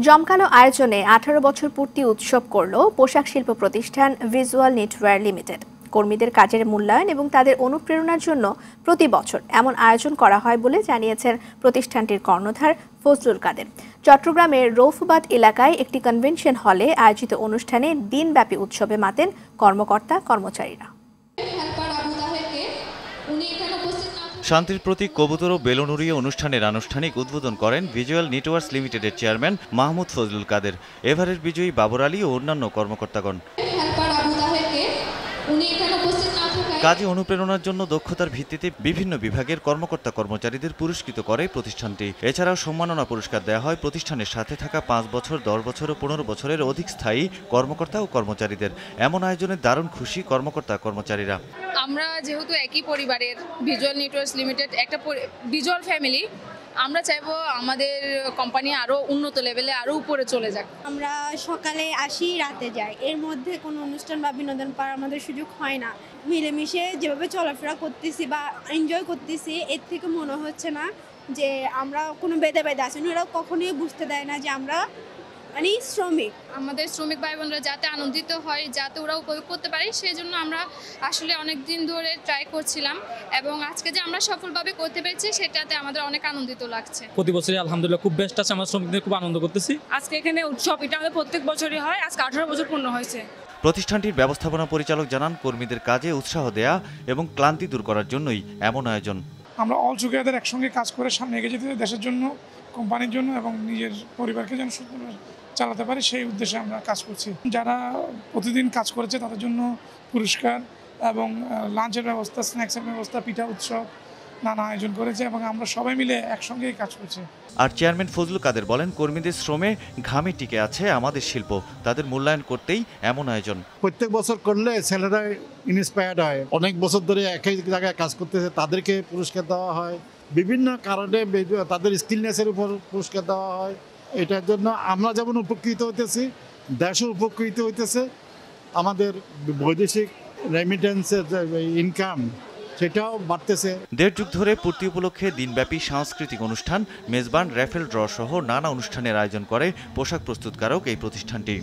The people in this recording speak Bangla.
জমকালো আয়োজনে 18 বছর পূর্তি উৎসব করল পোশাক শিল্প প্রতিষ্ঠান ভিজুয়াল নিটওয়্যার লিমিটেড। কর্মীদের কাজের মূল্যায়ন এবং তাদের অনুপ্রেরণার জন্য প্রতি বছর এমন আয়োজন করা হয় বলে জানিয়েছেন প্রতিষ্ঠানটির কর্ণধার ফজলুল কাদের। চট্টগ্রামের রৌফবাদ এলাকায় একটি কনভেনশন হলে আয়োজিত অনুষ্ঠানে দিনব্যাপী উৎসবে মাতেন কর্মকর্তা কর্মচারীরা। শান্তির প্রতীক কবুতর ও বেলুন উড়িয়ে অনুষ্ঠানের আনুষ্ঠানিক উদ্বোধন করেন ভিজুয়াল নেটওয়ার্কস লিমিটেডের চেয়ারম্যান মাহমুদ ফজলুল কাদের, এভারেস্ট বিজয়ী বাবর আলী ও অন্যান্য কর্মকর্তাগণ। কাজে অনুপ্রেরণার জন্য দক্ষতার ভিত্তিতে বিভিন্ন বিভাগের কর্মকর্তা কর্মচারীদের পুরস্কৃত করে প্রতিষ্ঠানটি। এছাড়াও সম্মাননা পুরস্কার দেওয়া হয় প্রতিষ্ঠানের সাথে থাকা 5 বছর, 10 বছর ও 15 বছরের অধিক স্থায়ী কর্মকর্তা ও কর্মচারীদের। এমন আয়োজনে দারুণ খুশি কর্মকর্তা কর্মচারীরা। আমরা যেহেতু একই পরিবারের, ভিজুয়াল নেটওয়ার্কস লিমিটেড একটা ভিজুয়াল ফ্যামিলি, আমরা চাইবো আমাদের কোম্পানি আরো উন্নত লেভেলে আরো উপরে চলে যাক। আমরা সকালে আসি, রাতে যাই, এর মধ্যে কোনো অনুষ্ঠান বা বিনোদন পাওয়ার আমাদের সুযোগ হয় না। মিলেমিশে যেভাবে চলাফেরা করতেছি বা এনজয় করতেছি, এর থেকে মনে হচ্ছে না যে আমরা কোনো ভেদাভেদ আছি। ওরা কখনোই বুঝতে দেয় না যে আমরা মানে শ্রমিক। আমাদের শ্রমিক ভাই বোনরা যাতে আনন্দিত হয়, যাতে ওরা উপভোগ করতে পারে, সেই জন্য আমরা আসলে অনেক দিন ধরে ট্রাই করছিলাম এবং আজকে যে আমরা সফলভাবে করতে পেরেছি সেটাতে আমাদের অনেক আনন্দিত লাগছে। প্রতি বছরই আলহামদুলিল্লাহ খুব বেস্ট আছে, আমরা শ্রমিকদের খুব আনন্দ করতেছি। আজকে এখানে উৎসব, এটা আমাদের প্রত্যেক বছরই হয়, আজকে 18 বছর পূর্ণ হয়েছে। প্রতিষ্ঠানটির ব্যবস্থাপনা পরিচালক জানান, কর্মীদের কাজে উৎসাহ দেয়া এবং ক্লান্তি দূর করার জন্যই এমন আয়োজন। আমরা অল টুগেদার একসঙ্গে কাজ করে সামনে এগিয়ে যেতে, দেশের জন্য, কোম্পানির জন্য এবং নিজের পরিবারকে যেন চালাতে পারি, সেই উদ্দেশ্যে আমরা কাজ করছি। যারা প্রতিদিন কাজ করেছে তাদের জন্য পুরস্কার এবং লাঞ্চের ব্যবস্থা, স্ন্যাক্সের ব্যবস্থা, পিঠা উৎসব নানা আয়োজন করেছে এবং আমরা সবাই মিলে একসঙ্গেই কাজ করছি। আর চেয়ারম্যান ফজলুল কাদের বলেন, কর্মীদের শ্রমে ঘামে টিকে আছে আমাদের শিল্প, তাদের মূল্যায়ন করতেই এমন আয়োজন। প্রত্যেক বছর করলে ছেলেরা ইন্সপায়ার্ড হয়, অনেক বছর ধরে একই জায়গায় কাজ করতেছে, তাদেরকে পুরস্কার দেওয়া হয়, বিভিন্ন কারণে তাদের স্কিলনেসের উপর পুরস্কার দেওয়া হয়। এটার জন্য আমরা যেমন উপকৃত হইতেছি, দেশও উপকৃত হইতেছে, আমাদের বৈদেশিক রেমিটেন্সের ইনকাম সেটাও বাড়তেছে। 1.5 যুগ ধরে পূর্তি উপলক্ষে দিনব্যাপী সাংস্কৃতিক অনুষ্ঠান, মেজবান, র্যাফেল ড্র সহ নানা অনুষ্ঠানের আয়োজন করে পোশাক প্রস্তুতকারক এই প্রতিষ্ঠানটি।